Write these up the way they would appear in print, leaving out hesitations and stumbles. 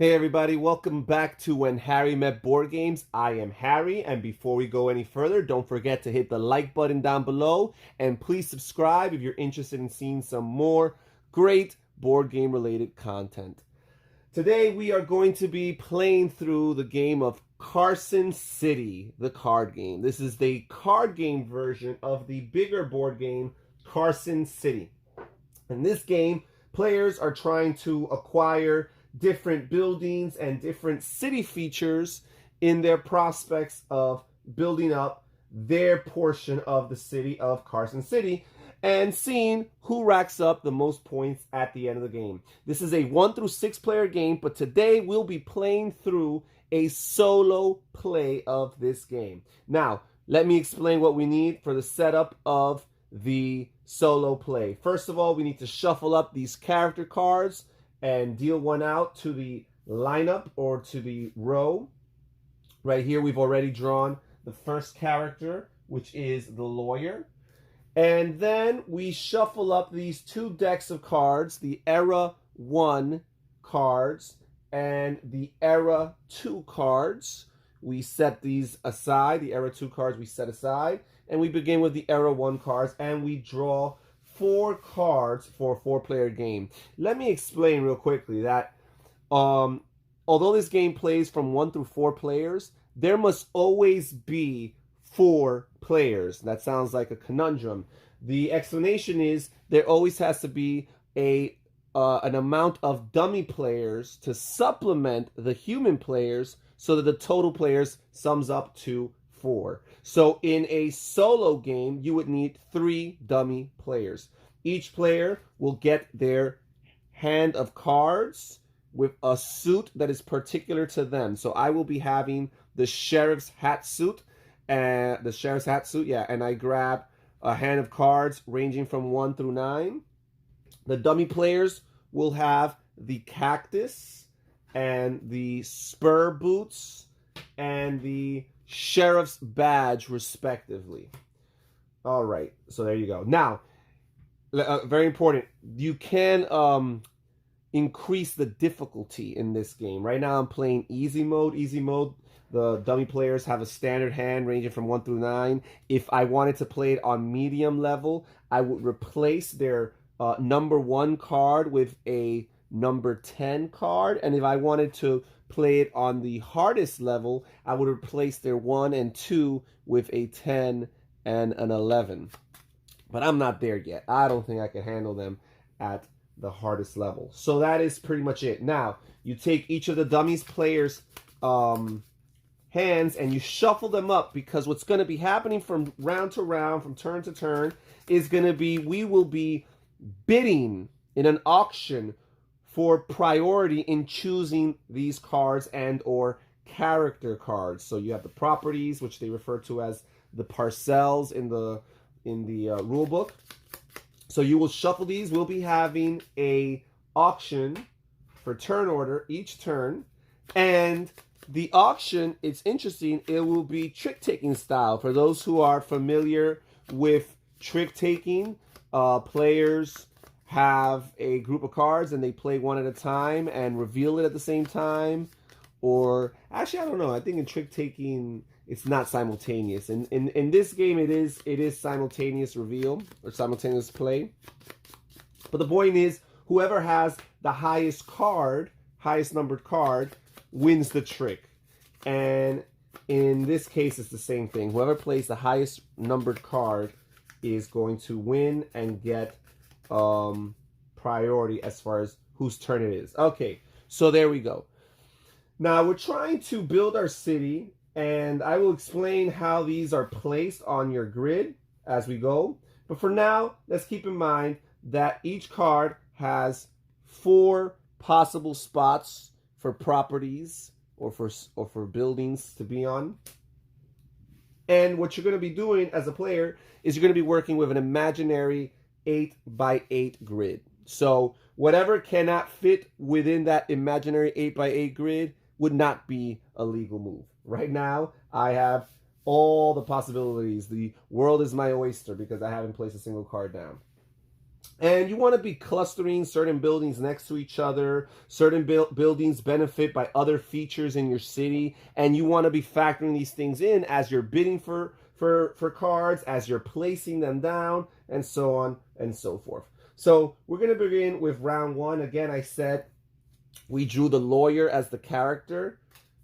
Hey everybody, welcome back to When Harry Met Board Games. I am Harry, and before we go any further, don't forget to hit the like button down below, and please subscribe if you're interested in seeing some more great board game related content. Today we are going to be playing through the game of Carson City, the card game. This is the card game version of the bigger board game, Carson City. In this game, players are trying to acquire different buildings and different city features in their prospects of building up their portion of the city of Carson City and seeing who racks up the most points at the end of the game. This is a 1 through 6 player game, but today we'll be playing through a solo play of this game. Now, let me explain what we need for the setup of the solo play. First of all, we need to shuffle up these character cards and deal one out to the lineup or to the row. Right here, we've already drawn the first character, which is the lawyer. And then we shuffle up these two decks of cards, the Era 1 cards and the Era 2 cards. We set these aside, the Era 2 cards we set aside, and we begin with the Era 1 cards, and we draw 4 cards for a 4-player game. Let me explain real quickly that although this game plays from 1 through 4 players, there must always be 4 players. That sounds like a conundrum. The explanation is there always has to be an amount of dummy players to supplement the human players so that the total players sums up to 4. So in a solo game, you would need 3 dummy players. Each player will get their hand of cards with a suit that is particular to them. So I will be having the sheriff's hat suit, and and I grab a hand of cards ranging from 1 through 9. The dummy players will have the cactus and the spur boots and the sheriff's badge, respectively. All right, so there you go. Now, very important, you can increase the difficulty in this game. Right now I'm playing easy mode. Easy mode, the dummy players have a standard hand ranging from 1 through 9. If I wanted to play it on medium level, I would replace their number 1 card with a number 10 card. And if I wanted to play it on the hardest level, I would replace their 1 and 2 with a 10 and an 11. But I'm not there yet. I don't think I can handle them at the hardest level. So that is pretty much it. Now, you take each of the dummies players' hands and you shuffle them up, because what's going to be happening from round to round, from turn to turn, is going to be, we will be bidding in an auction for priority in choosing these cards and or character cards. So you have the properties, which they refer to as the parcels in the rule book. So you will shuffle these. We'll be having a auction for turn order each turn, and the auction, it's interesting, it will be trick-taking style. For those who are familiar with trick-taking, players have a group of cards and they play one at a time and reveal it at the same time. Or actually, I don't know. I think in trick-taking, it's not simultaneous. In this game, it is simultaneous reveal or simultaneous play. But the point is, whoever has the highest numbered card, wins the trick. And in this case, it's the same thing. Whoever plays the highest numbered card is going to win and get priority as far as whose turn it is. Okay, so there we go. Now we're trying to build our city, and I will explain how these are placed on your grid as we go. But for now, let's keep in mind that each card has 4 possible spots for properties or for buildings to be on. And what you're going to be doing as a player is you're going to be working with an imaginary 8x8 grid. So whatever cannot fit within that imaginary 8x8 grid would not be a legal move. Right now, I have all the possibilities. The world is my oyster because I haven't placed a single card down. And you want to be clustering certain buildings next to each other. Certain buildings benefit by other features in your city. And you want to be factoring these things in as you're bidding for cards, as you're placing them down, and so on and so forth. So we're going to begin with round one. Again, I said we drew the lawyer as the character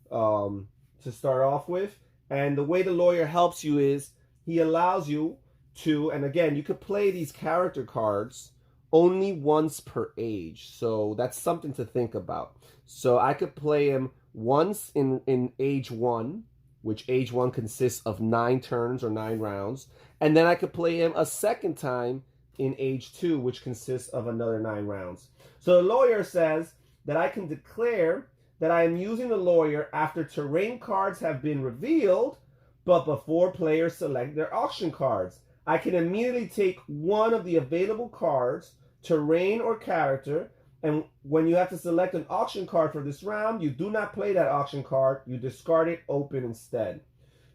to start off with. And the way the lawyer helps you is he allows you to, and again, you could play these character cards only once per age. So that's something to think about. So I could play him once in age 1, which age 1 consists of 9 turns or 9 rounds. And then I could play him a second time in age 2, which consists of another 9 rounds. So the lawyer says that I can declare that I am using the lawyer after terrain cards have been revealed, but before players select their auction cards. I can immediately take one of the available cards, terrain or character, and when you have to select an auction card for this round, you do not play that auction card. You discard it open instead.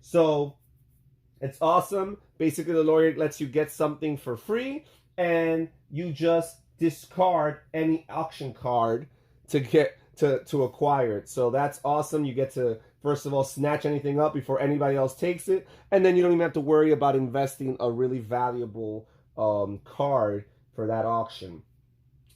So it's awesome. Basically, the lawyer lets you get something for free, and you just discard any auction card to get to acquire it. So that's awesome. You get to, first of all, snatch anything up before anybody else takes it, and then you don't even have to worry about investing a really valuable card for that auction.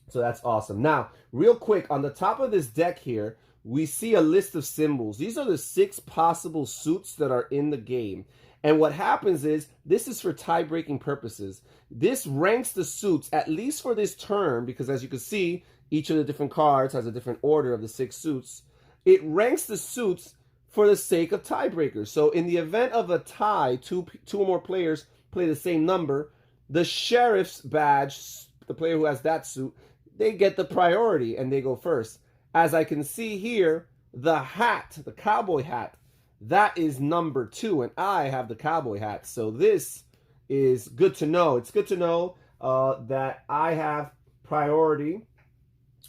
So that's awesome. Now, real quick, on the top of this deck here, we see a list of symbols. These are the 6 possible suits that are in the game. And what happens is, this is for tie-breaking purposes. This ranks the suits, at least for this turn, because as you can see, each of the different cards has a different order of the 6 suits. It ranks the suits for the sake of tiebreakers. So in the event of a tie, two or more players play the same number, the sheriff's badge, the player who has that suit, they get the priority and they go first. As I can see here, the hat, the cowboy hat, that is number 2, and I have the cowboy hat. So this is good to know. It's good to know that I have priority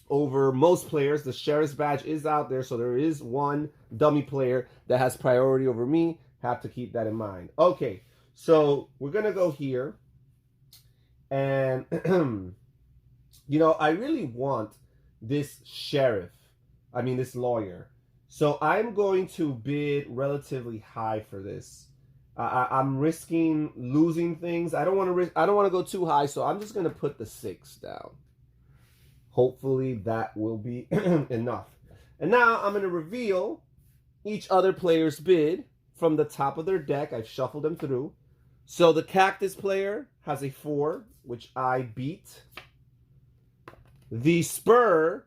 over most players. The sheriff's badge is out there, so there is one dummy player that has priority over me. Have to keep that in mind. Okay, so we're gonna go here, and you know, I really want this this lawyer. So I'm going to bid relatively high for this. I'm risking losing things. I don't want to go too high, so I'm just gonna put the 6 down. Hopefully that will be enough. And now I'm going to reveal each other player's bid from the top of their deck. I've shuffled them through. So the cactus player has a 4, which I beat. The spur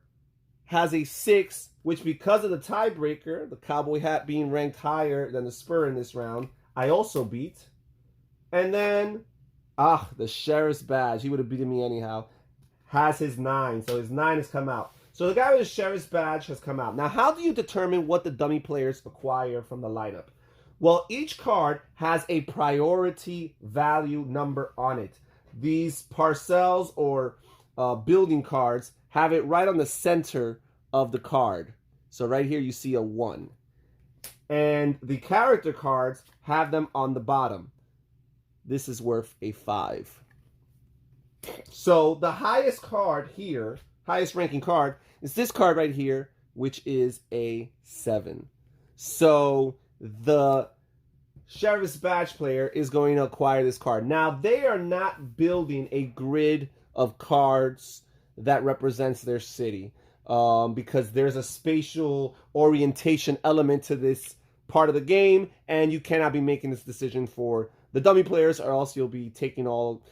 has a 6, which because of the tiebreaker, the cowboy hat being ranked higher than the spur in this round, I also beat. And then, the sheriff's badge, he would have beaten me anyhow, has his 9. So his 9 has come out. So the guy with the sheriff's badge has come out. Now, how do you determine what the dummy players acquire from the lineup? Well, each card has a priority value number on it. These parcels or building cards have it right on the center of the card. So right here you see a 1. And the character cards have them on the bottom. This is worth a 5. So the highest card here, highest ranking card, is this card right here, which is a 7. So the sheriff's badge player is going to acquire this card. Now, they are not building a grid of cards that represents their city because there's a spatial orientation element to this part of the game, and you cannot be making this decision for the dummy players, or else you'll be taking all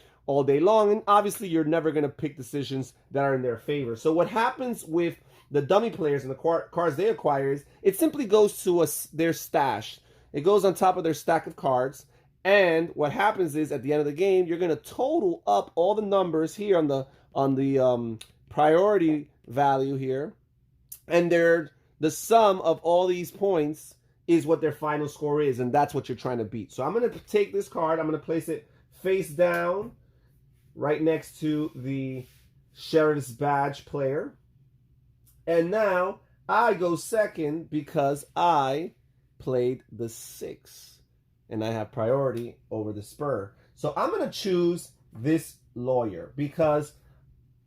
day long, and obviously you're never going to pick decisions that are in their favor. So what happens with the dummy players and the cards they acquire is it simply goes to their stash. It goes on top of their stack of cards, and what happens is at the end of the game, you're going to total up all the numbers here on the priority value here, and the sum of all these points is what their final score is, and that's what you're trying to beat. So I'm going to take this card, I'm going to place it face down right next to the sheriff's badge player. And now I go second because I played the 6. And I have priority over the spur. So I'm going to choose this lawyer because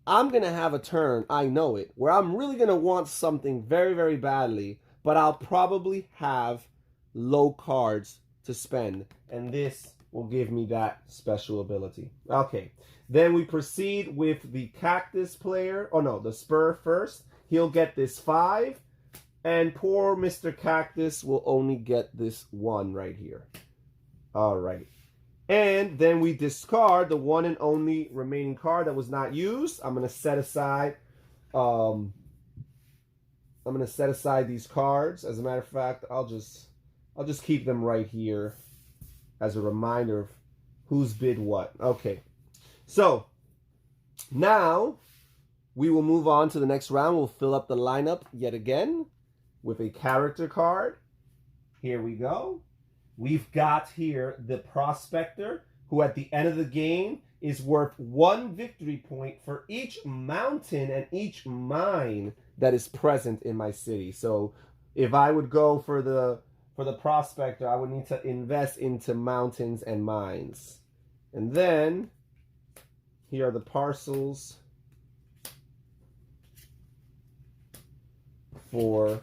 I'm going to have a turn, I know it, where I'm really going to want something very, very badly, but I'll probably have low cards to spend, and this will give me that special ability. Okay, then we proceed with the cactus player. Oh no, the spur first. He'll get this 5, and poor Mr. Cactus will only get this 1 right here. All right. And then we discard the one and only remaining card that was not used. I'm going to set aside these cards. As a matter of fact, I'll just keep them right here as a reminder of who's bid what. Okay. So, now we will move on to the next round. We'll fill up the lineup yet again with a character card. Here we go. We've got here the Prospector, who at the end of the game is worth 1 victory point for each mountain and each mine that is present in my city. So if I would go for the Prospector, I would need to invest into mountains and mines. And then here are the parcels for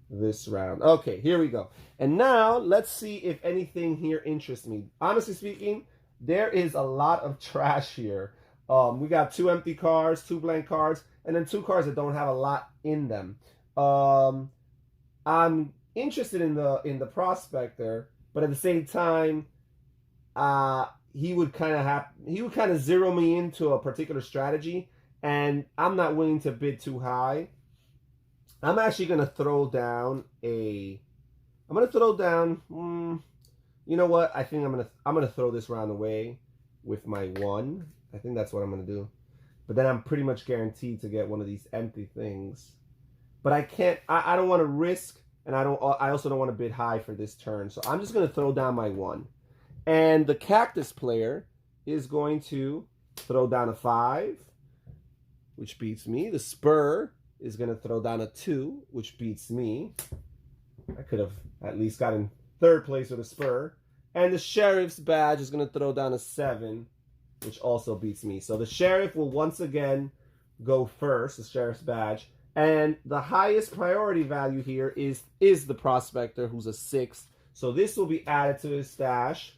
this round. Okay, here we go. And now let's see if anything here interests me. Honestly speaking, there is a lot of trash here. We got 2 empty cards, 2 blank cards, and then 2 cards that don't have a lot in them. I'm interested in the Prospector, but at the same time, he would kind of zero me into a particular strategy, and I'm not willing to bid too high. I'm actually going to throw down you know what? I think I'm going to throw this round away with my 1. I think that's what I'm going to do. But then I'm pretty much guaranteed to get one of these empty things. But I can't, I don't want to risk, and I also don't want to bid high for this turn. So I'm just going to throw down my 1. And the Cactus player is going to throw down a 5, which beats me. The Spur is going to throw down a 2, which beats me. I could have at least gotten 3rd place with a Spur. And the Sheriff's Badge is going to throw down a 7, which also beats me. So the Sheriff will once again go first, the Sheriff's Badge. And the highest priority value here is the Prospector, who's a 6. So this will be added to his stash.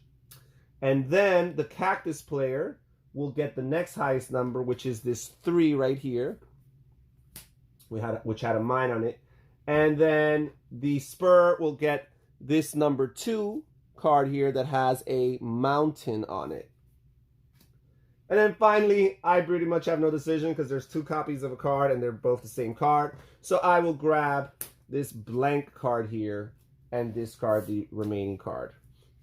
And then the Cactus player will get the next highest number, which is this 3 right here, which had a mine on it. And then the Spur will get this number 2 card here that has a mountain on it. And then finally, I pretty much have no decision because there's 2 copies of a card and they're both the same card. So I will grab this blank card here and discard the remaining card.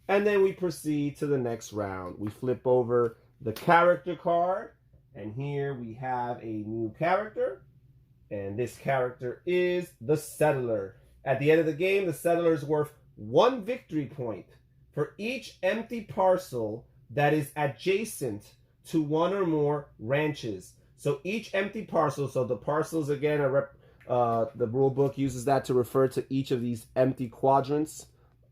And then we proceed to the next round. We flip over the character card, and here we have a new character. And this character is the Settler. At the end of the game, the Settler is worth 1 victory point for each empty parcel that is adjacent to 1 or more ranches. So each empty parcel, so the parcels again are the rule book uses that to refer to each of these empty quadrants,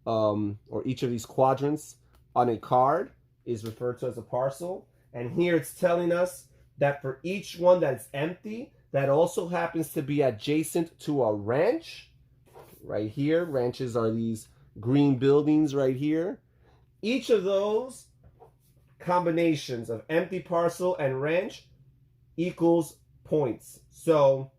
or each of these quadrants on a card is referred to as a parcel. And here it's telling us that for each one that's empty, that also happens to be adjacent to a ranch, right here. Ranches are these green buildings right here. Each of those combinations of empty parcel and ranch equals points. So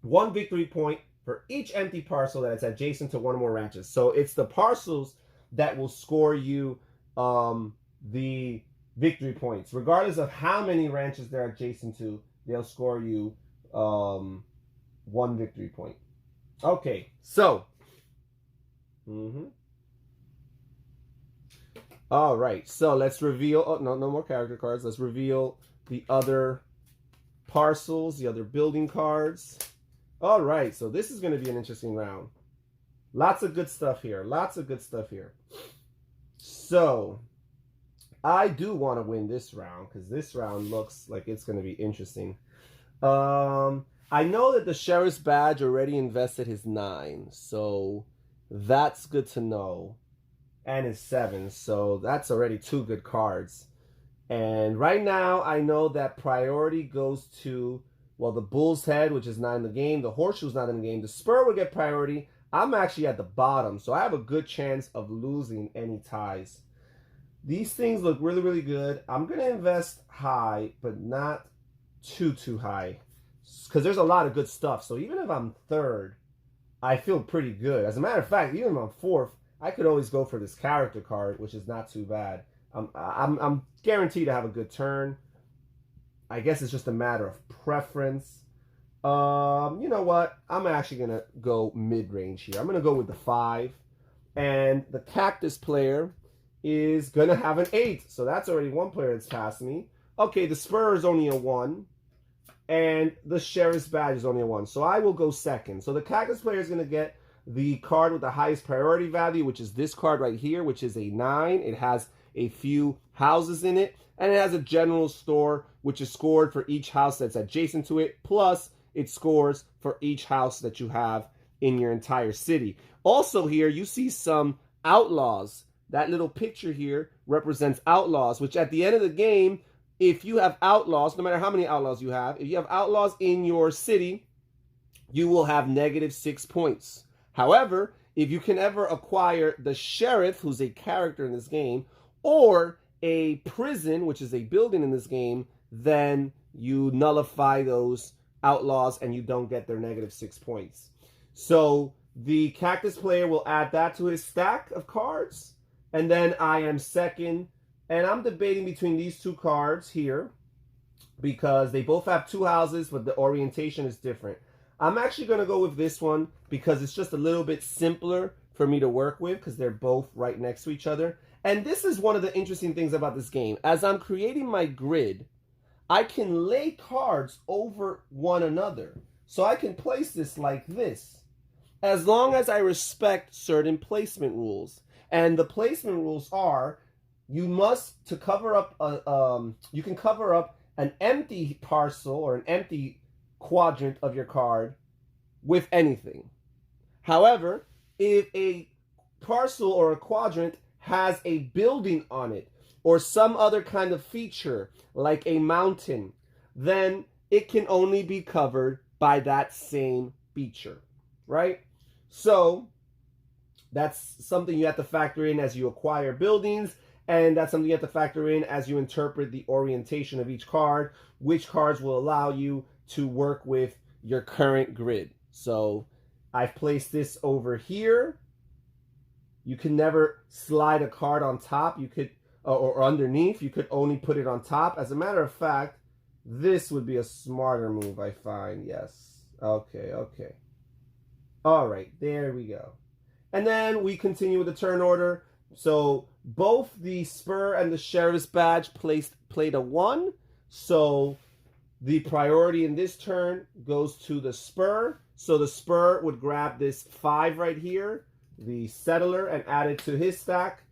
1 victory point for each empty parcel that is adjacent to 1 or more ranches. So it's the parcels that will score you the victory points. Regardless of how many ranches they're adjacent to, they'll score you 1 victory point. Okay, so all right, so let's reveal, oh, no more character cards. Let's reveal the other parcels, the other building cards. All right, so this is going to be an interesting round. Lots of good stuff here. Lots of good stuff here. So I do want to win this round because this round looks like it's going to be interesting. I know that the Sheriff's Badge already invested his 9, so that's good to know. And his 7, so that's already 2 good cards. And right now, I know that priority goes to, well, the bull's head, which is not in the game. The horseshoe's not in the game. The spur will get priority. I'm actually at the bottom, so I have a good chance of losing any ties. These things look really, really good. I'm going to invest high, but not too high, because there's a lot of good stuff. So even if I'm third, I feel pretty good. As a matter of fact, even if I'm fourth, I could always go for this character card, which is not too bad. I'm guaranteed to have a good turn. I guess it's just a matter of preference. You know what? I'm actually going to go mid-range here. I'm going to go with the 5. And the cactus player is going to have an 8. So that's already one player that's past me. Okay, the spur is only a 1. And the sheriff's badge is only a 1. So I will go second. So the cactus player is going to get the card with the highest priority value, which is this card right here, which is a 9. It has a few houses in it, and it has a general store, which is scored for each house that's adjacent to it, plus it scores for each house that you have in your entire city. Also here, you see some outlaws. That little picture here represents outlaws, which at the end of the game, if you have outlaws, no matter how many outlaws you have, if you have outlaws in your city, you will have -6 points. However, if you can ever acquire the sheriff, who's a character in this game, or a prison, which is a building in this game, then you nullify those outlaws and you don't get their -6 points. So the cactus player will add that to his stack of cards, and then I am second, and I'm debating between these two cards here because they both have 2 houses, but the orientation is different. I'm actually going to go with this one because it's just a little bit simpler for me to work with because they're both right next to each other. And this is one of the interesting things about this game. As I'm creating my grid, I can lay cards over one another. So I can place this like this, as long as I respect certain placement rules. And the placement rules are, you must, to cover up, you can cover up an empty parcel or an empty quadrant of your card with anything. However, if a parcel or a quadrant has a building on it or some other kind of feature like a mountain, then it can only be covered by that same feature, right? So that's something you have to factor in as you acquire buildings, and that's something you have to factor in as you interpret the orientation of each card, which cards will allow you to work with your current grid. So I've placed this over here. You can never slide a card on top. You could, or underneath. You could only put it on top. As a matter of fact, this would be a smarter move, I find. Yes. Okay. All right. There we go. And then we continue with the turn order. So both the spur and the sheriff's badge played a 1. So the priority in this turn goes to the spur. So the spur would grab this 5 right here, the settler, and add it to his stack.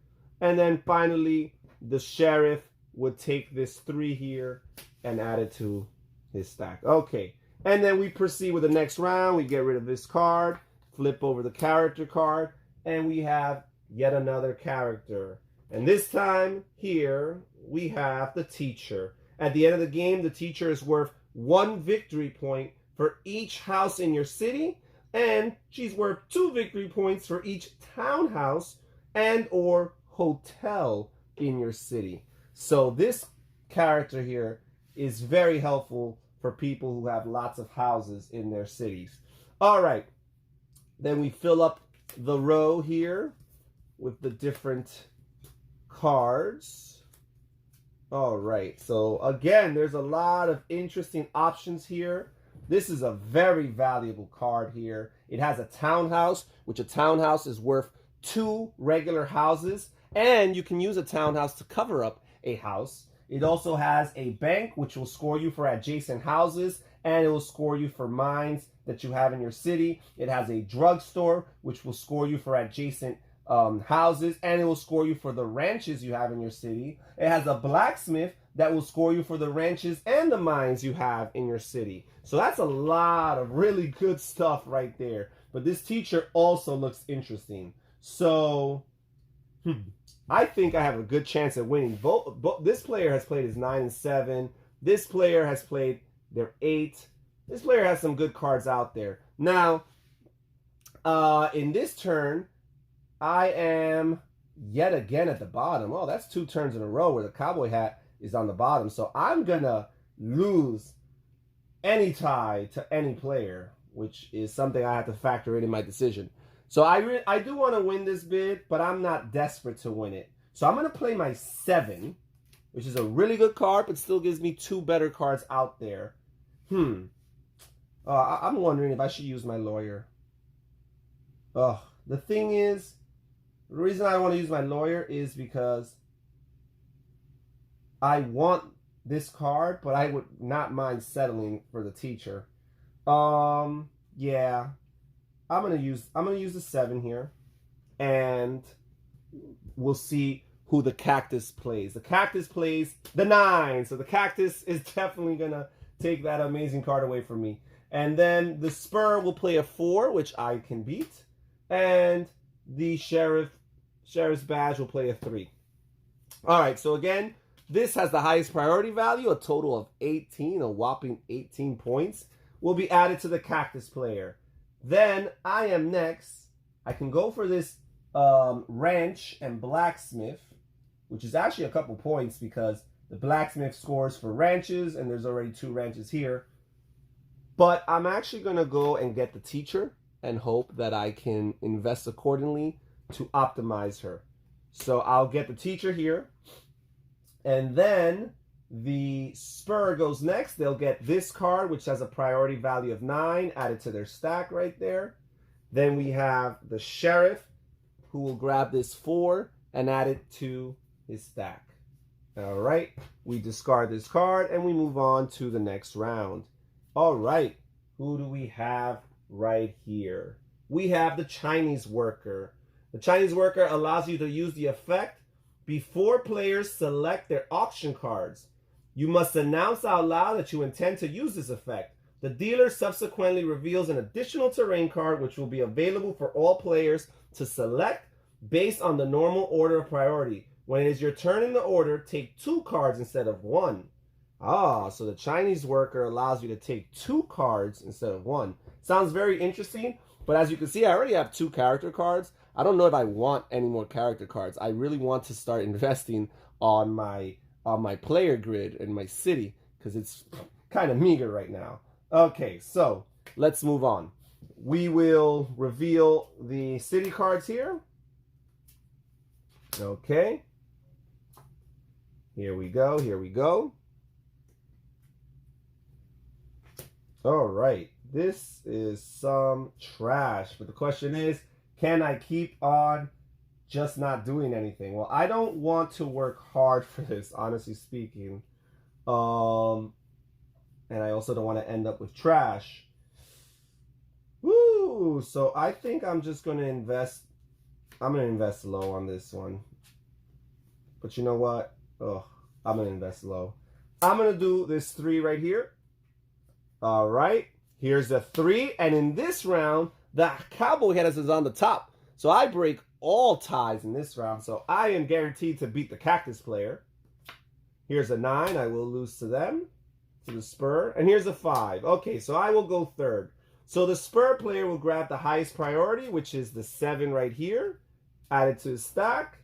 And then finally, the sheriff would take this 3 here and add it to his stack. Okay. And then we proceed with the next round. We get rid of this card, flip over the character card, and we have yet another character. And this time here, we have the teacher. At the end of the game, the teacher is worth 1 victory point for each house in your city, and she's worth 2 victory points for each townhouse and or hotel in your city. So this character here is very helpful for people who have lots of houses in their cities. All right, then we fill up the row here with the different cards. All right, so again, there's a lot of interesting options here. This is a very valuable card here. It has a townhouse, which a townhouse is worth 2 regular houses, and you can use a townhouse to cover up a house. It also has a bank, which will score you for adjacent houses, and it will score you for mines that you have in your city. It has a drugstore, which will score you for adjacent houses, and it will score you for the ranches you have in your city. It has a blacksmith that will score you for the ranches and the mines you have in your city. So that's a lot of really good stuff right there. But this teacher also looks interesting. So I think I have a good chance at winning. This player has played his 9 and 7. This player has played their 8. This player has some good cards out there. Now, in this turn, I am yet again at the bottom. Oh, that's 2 turns in a row where the cowboy hat is on the bottom. So I'm going to lose any tie to any player, which is something I have to factor in my decision. So I do want to win this bid, but I'm not desperate to win it. So I'm going to play my 7, which is a really good card, but still gives me 2 better cards out there. I'm wondering if I should use my lawyer. The thing is, the reason I want to use my lawyer is because I want this card, but I would not mind settling for the teacher. Yeah. I'm gonna use the 7 here, and we'll see who the cactus plays. The cactus plays the 9, so the cactus is definitely gonna take that amazing card away from me. And then the spur will play a 4, which I can beat, and the sheriff's badge will play a 3. All right, so again, this has the highest priority value, a total of 18, a whopping 18 points will be added to the cactus player. Then I am next. I can go for this ranch and blacksmith, which is actually a couple points because the blacksmith scores for ranches, and there's already 2 ranches here. But I'm actually going to go and get the teacher and hope that I can invest accordingly to optimize her. So I'll get the teacher here, and then the spur goes next. They'll get this card, which has a priority value of 9, added to their stack right there. Then we have the sheriff, who will grab this 4 and add it to his stack. All right, we discard this card and we move on to the next round. All right, who do we have right here? We have the Chinese worker. The Chinese worker allows you to use the effect before players select their auction cards. You must announce out loud that you intend to use this effect. The dealer subsequently reveals an additional terrain card which will be available for all players to select based on the normal order of priority. When it is your turn in the order, take 2 cards instead of 1. So the Chinese worker allows you to take 2 cards instead of 1. Sounds very interesting, but as you can see, I already have 2 character cards. I don't know if I want any more character cards. I really want to start investing on my player grid in my city because it's kind of meager right now. Okay, so let's move on. We will reveal the city cards here. Okay. Here we go. Here we go. All right. This is some trash. But the question is, can I keep on just not doing anything? Well, I don't want to work hard for this, honestly speaking. And I also don't want to end up with trash. Woo! So I think I'm just going to invest. I'm going to invest low on this one. But you know what? I'm going to invest low. I'm going to do this 3 right here. All right. Here's the 3. And in this round, the cowboy head is on the top. So I break all ties in this round. So I am guaranteed to beat the cactus player. Here's a 9. I will lose to them, to the spur. And here's a 5. Okay, so I will go 3rd. So the spur player will grab the highest priority, which is the 7 right here, add it to his stack.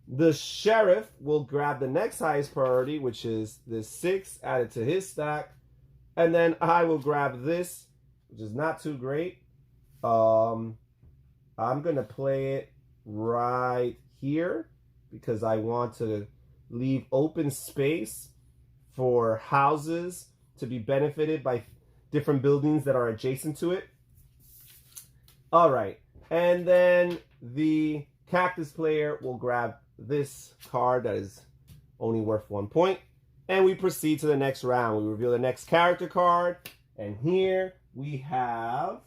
The sheriff will grab the next highest priority, which is the 6, add it to his stack. And then I will grab this, which is not too great. I'm going to play it right here because I want to leave open space for houses to be benefited by different buildings that are adjacent to it. All right. And then the cactus player will grab this card that is only worth 1 point. And we proceed to the next round. We reveal the next character card. And here we have,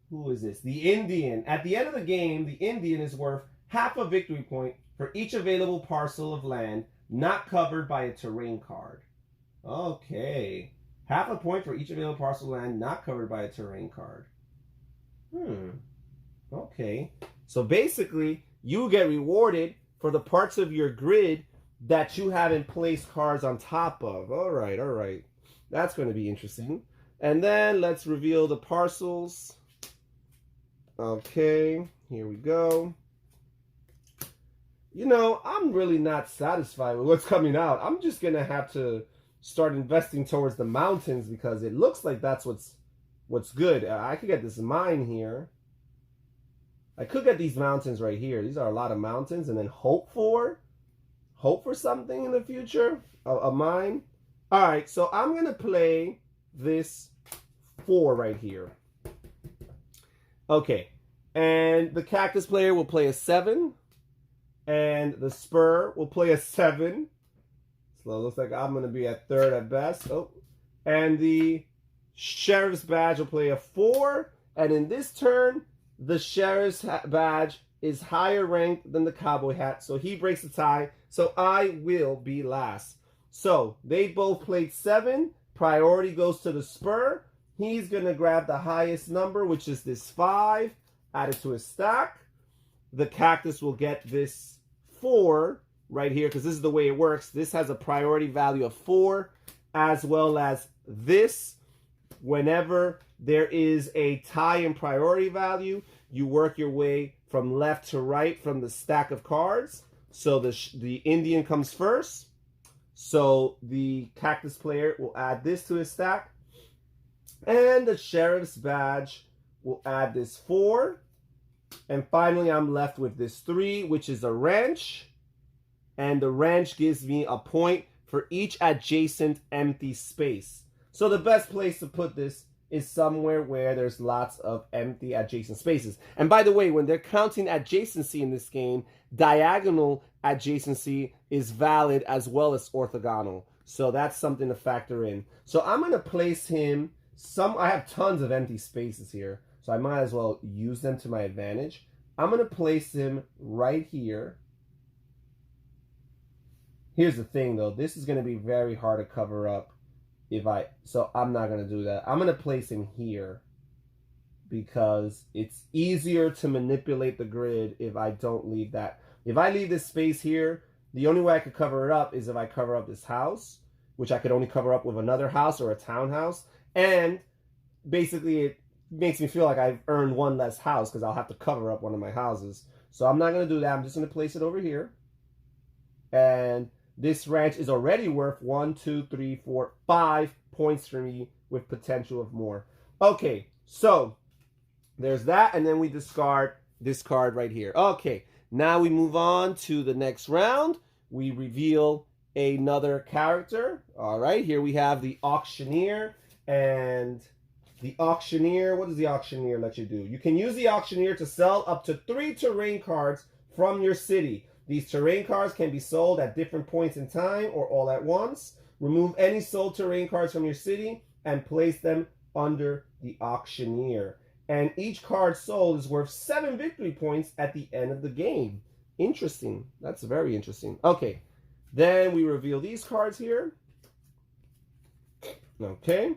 who is this? The Indian. At the end of the game, the Indian is worth half a victory point for each available parcel of land not covered by a terrain card. Okay. Half a point for each available parcel of land not covered by a terrain card. Okay. So basically, you get rewarded for the parts of your grid that you haven't placed cards on top of. All right, all right. That's going to be interesting. And then let's reveal the parcels. Okay, here we go. You know, I'm really not satisfied with what's coming out. I'm just going to have to start investing towards the mountains because it looks like that's what's good. I could get this mine here. I could get these mountains right here. These are a lot of mountains, and then hope for something in the future, a mine. All right, so I'm going to play this 4 right here. Okay, and the cactus player will play a 7, and the spur will play a 7. So it looks like I'm going to be at 3rd at best. Oh, and the sheriff's badge will play a 4, and in this turn, the sheriff's badge is higher ranked than the cowboy hat, so he breaks the tie. So I will be last. So they both played 7. Priority goes to the spur. He's going to grab the highest number, which is this 5, add it to his stack. The cactus will get this 4 right here, because this is the way it works. This has a priority value of 4, as well as this. Whenever there is a tie in priority value, you work your way from left to right from the stack of cards. So the Indian comes first. So the cactus player will add this to his stack. And the sheriff's badge will add this 4. And finally, I'm left with this 3, which is a wrench. And the wrench gives me a point for each adjacent empty space. So the best place to put this is somewhere where there's lots of empty adjacent spaces. And by the way, when they're counting adjacency in this game, diagonal adjacency is valid as well as orthogonal. So that's something to factor in. So I'm going to place him I have tons of empty spaces here, so I might as well use them to my advantage. I'm going to place him right here. Here's the thing though, this is going to be very hard to cover up. So I'm not going to do that. I'm going to place him here because it's easier to manipulate the grid if I don't leave that. If I leave this space here, the only way I could cover it up is if I cover up this house, which I could only cover up with another house or a townhouse. And basically it makes me feel like I've earned one less house because I'll have to cover up one of my houses. So I'm not going to do that. I'm just going to place it over here. And this ranch is already worth 1, 2, 3, 4, 5 points for me with potential of more. Okay, so there's that, and then we discard this card right here. Okay, now we move on to the next round. We reveal another character. All right, here we have the Auctioneer, and the Auctioneer, what does the Auctioneer let you do? You can use the Auctioneer to sell up to 3 terrain cards from your city. These terrain cards can be sold at different points in time or all at once. Remove any sold terrain cards from your city and place them under the Auctioneer. And each card sold is worth 7 victory points at the end of the game. Interesting. That's very interesting. Okay. Then we reveal these cards here. Okay.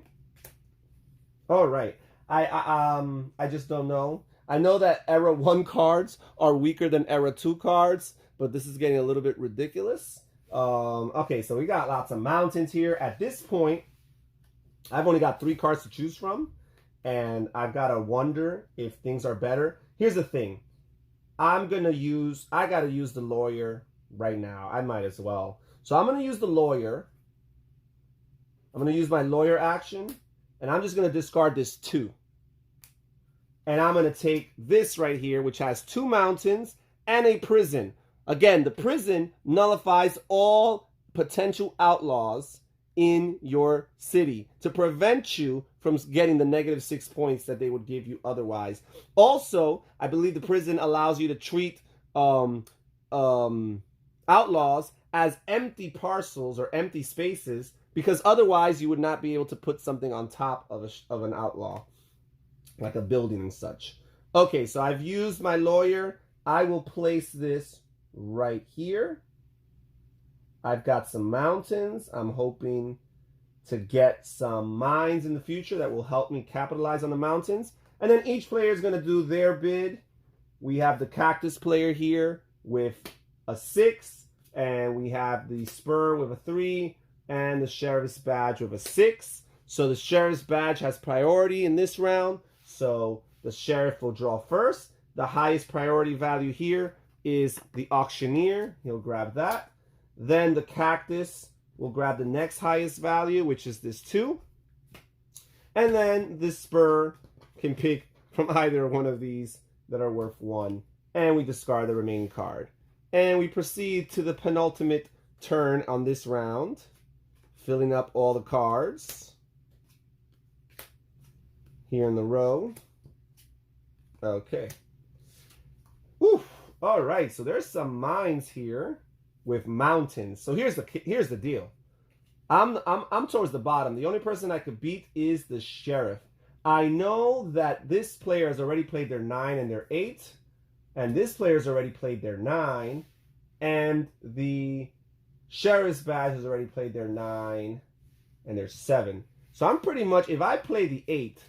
All right. I just don't know. I know that Era 1 cards are weaker than Era 2 cards, but this is getting a little bit ridiculous. Okay, so we got lots of mountains here. At this point, I've only got 3 cards to choose from, and I've got to wonder if things are better. Here's the thing. I got to use the lawyer right now. I might as well. So I'm going to use the lawyer. I'm going to use my lawyer action, and I'm just going to discard this 2. And I'm going to take this right here, which has 2 mountains and a prison. Again, the prison nullifies all potential outlaws in your city to prevent you from getting the -6 points that they would give you otherwise. Also, I believe the prison allows you to treat outlaws as empty parcels or empty spaces, because otherwise you would not be able to put something on top of an outlaw, like a building and such. Okay, so I've used my lawyer. I will place this right here. I've got some mountains. I'm hoping to get some mines in the future that will help me capitalize on the mountains. And then each player is going to do their bid. We have the cactus player here with a 6, and we have the spur with a 3, and the sheriff's badge with a 6. So the sheriff's badge has priority in this round, so the sheriff will draw first. The highest priority value here is the auctioneer. He'll grab that. Then the cactus will grab the next highest value, which is this 2. And then the spur can pick from either one of these that are worth 1. And we discard the remaining card. And we proceed to the penultimate turn on this round, filling up all the cards here in the row. Okay. Oof. All right, so there's some mines here with mountains. So here's the deal. I'm towards the bottom. The only person I could beat is the sheriff. I know that this player has already played their 9 and their 8, and this player's already played their 9, and the sheriff's badge has already played their 9 and their 7. So I'm pretty much, if I play the 8,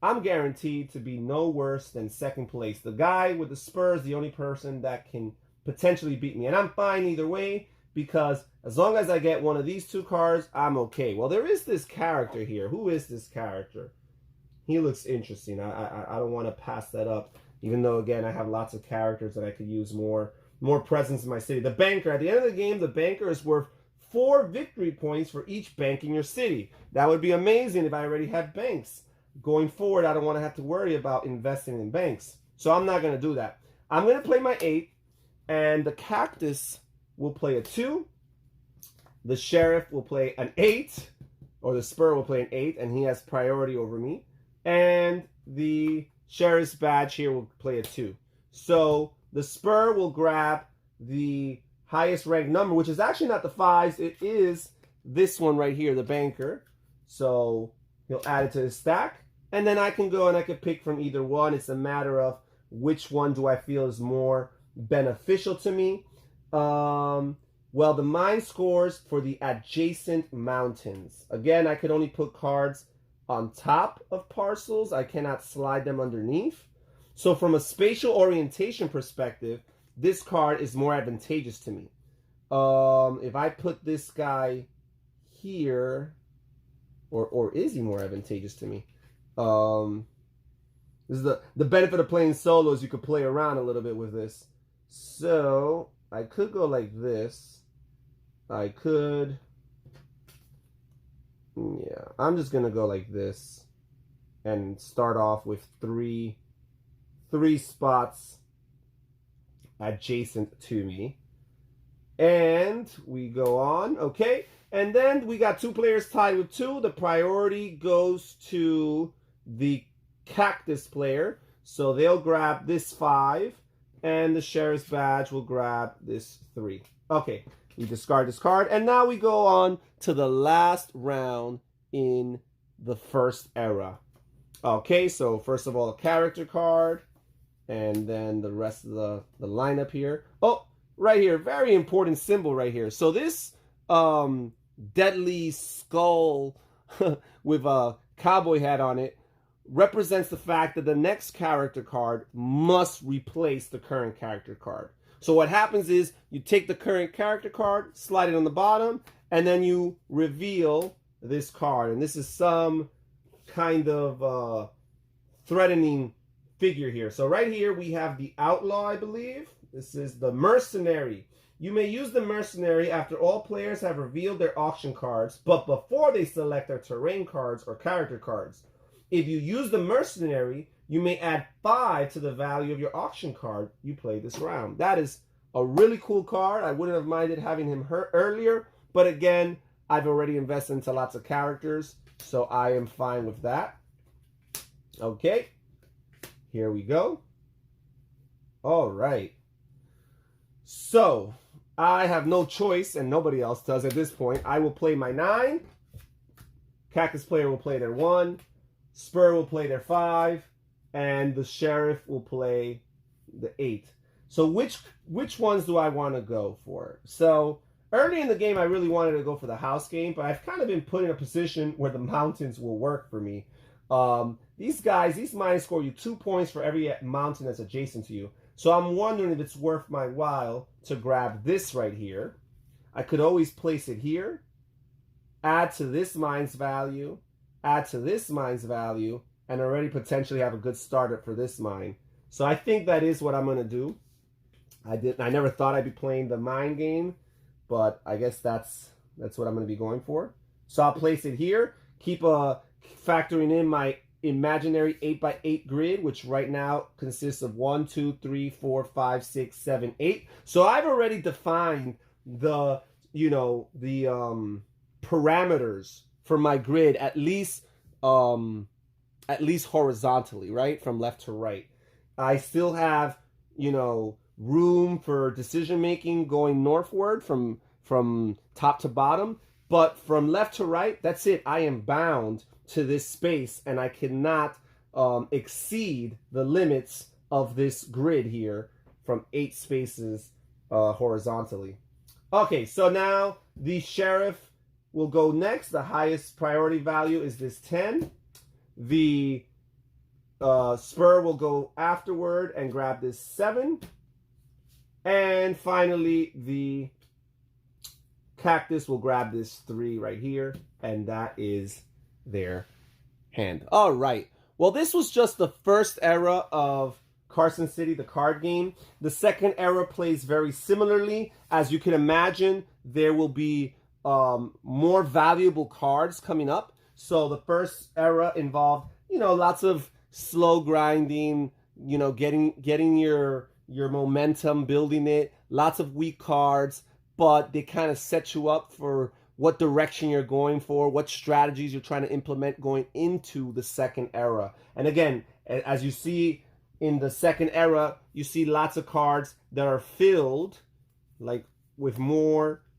I'm guaranteed to be no worse than second place. The guy with the spur is the only person that can potentially beat me, and I'm fine either way, because as long as I get one of these 2 cards, I'm okay. Well, there is this character here. Who is this character? He looks interesting. I don't want to pass that up, even though, again, I have lots of characters that I could use more presence in my city. The banker. At the end of the game, the banker is worth 4 victory points for each bank in your city. That would be amazing if I already had banks. Going forward, I don't want to have to worry about investing in banks. So I'm not going to do that. I'm going to play my 8, and the cactus will play a 2. The sheriff will play an 8, or the spur will play an 8, and he has priority over me. And the sheriff's badge here will play a 2. So the spur will grab the highest ranked number, which is actually not the 5s. It is this one right here, the banker. So he'll add it to his stack. And then I can go and I can pick from either one. It's a matter of which one do I feel is more beneficial to me. Well, the mine scores for the adjacent mountains. Again, I could only put cards on top of parcels. I cannot slide them underneath. So from a spatial orientation perspective, this card is more advantageous to me. If I put this guy here, or is he more advantageous to me? This is the benefit of playing solos. You could play around a little bit with this. So I could go like this. I could... Yeah, I'm just going to go like this and start off with three spots adjacent to me. And we go on, okay? And then we got 2 players tied with 2. The priority goes to the cactus player. So they'll grab this 5, and the sheriff's badge will grab this 3. Okay. We discard this card, and now we go on to the last round in the first era. Okay, so first of all, a character card, and then the rest of the lineup here. Oh, right here, very important symbol right here. So this deadly skull with a cowboy hat on it represents the fact that the next character card must replace the current character card. So what happens is you take the current character card, slide it on the bottom, and then you reveal this card. And this is some kind of threatening figure here. So right here we have the outlaw, I believe. This is the mercenary. You may use the mercenary after all players have revealed their auction cards, but before they select their terrain cards or character cards. If you use the mercenary, you may add 5 to the value of your auction card you played this round. That is a really cool card. I wouldn't have minded having him earlier, but again, I've already invested into lots of characters, so I am fine with that. Okay, here we go. All right. So, I have no choice, and nobody else does at this point. I will play my 9. Cactus player will play their 1. Spur will play their 5. And the sheriff will play the 8. So which ones do I want to go for? So early in the game, I really wanted to go for the house game, but I've kind of been put in a position where the mountains will work for me. These mines score you 2 points for every mountain that's adjacent to you. So I'm wondering if it's worth my while to grab this right here. I could always place it here, add to this mine's value, add to this mine's value, and already potentially have a good starter for this mine. So I think that is what I'm going to do. I never thought I'd be playing the mine game, but I guess that's what I'm going to be going for. So I'll place it here, keep factoring in my imaginary 8x8 grid, which right now consists of 1, 2, 3, 4, 5, 6, 7, 8. So I've already defined the, the parameters for my grid, at least horizontally, right? From left to right. I still have, room for decision making going northward from top to bottom, but from left to right, that's it. I am bound to this space, and I cannot exceed the limits of this grid here from 8 spaces horizontally. Okay, so now the sheriff will go next. The highest priority value is this 10. The spur will go afterward and grab this 7. And finally, the cactus will grab this 3 right here, and that is their hand. All right. Well, this was just the first era of Carson City, the card game. The second era plays very similarly. As you can imagine, there will be more valuable cards coming up. So the first era involved, lots of slow grinding, getting your momentum, building it, lots of weak cards, but they kind of set you up for what direction you're going for, what strategies you're trying to implement going into the second era. And again, as you see in the second era, you see lots of cards that are filled with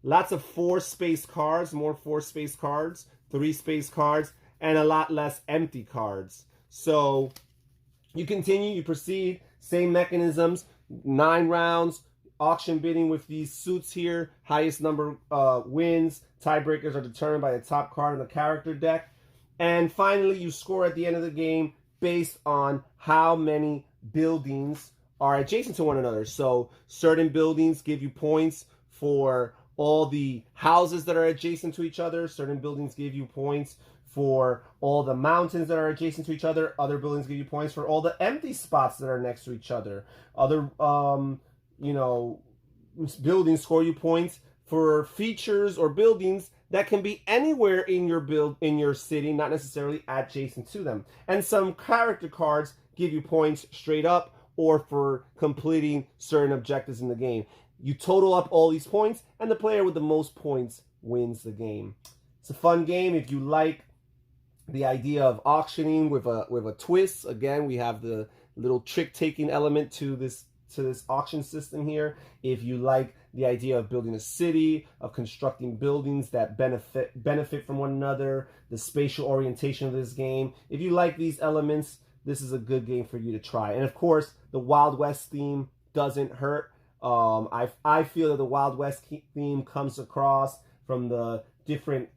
lots of 4-space cards, more 4-space cards, 3-space cards, and a lot less empty cards. So you continue, you proceed, same mechanisms, 9 rounds, auction bidding with these suits here. Highest number wins. Tiebreakers are determined by the top card in the character deck. And finally, you score at the end of the game based on how many buildings are adjacent to one another. So certain buildings give you points for all the houses that are adjacent to each other. Certain buildings give you points for all the mountains that are adjacent to each other. Other buildings give you points for all the empty spots that are next to each other. Other buildings score you points for features or buildings that can be anywhere in your city, not necessarily adjacent to them. And some character cards give you points straight up or for completing certain objectives in the game. You total up all these points, and the player with the most points wins the game. It's a fun game. If you like the idea of auctioning with a twist, again, we have the little trick-taking element to this auction system here. If you like the idea of building a city, of constructing buildings that benefit from one another, the spatial orientation of this game, if you like these elements, this is a good game for you to try. And of course, the Wild West theme doesn't hurt. I feel that the Wild West theme comes across from the different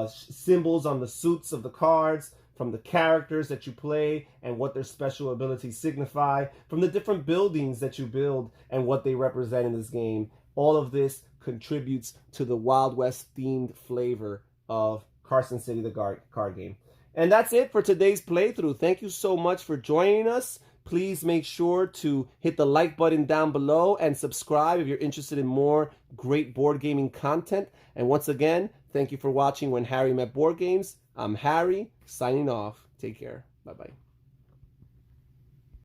symbols on the suits of the cards, from the characters that you play and what their special abilities signify, from the different buildings that you build and what they represent in this game. All of this contributes to the Wild West themed flavor of Carson City the card game. And that's it for today's playthrough. Thank you so much for joining us. Please make sure to hit the like button down below and subscribe if you're interested in more great board gaming content. And once again, thank you for watching When Harry Met Board Games. I'm Harry, signing off. Take care. Bye-bye.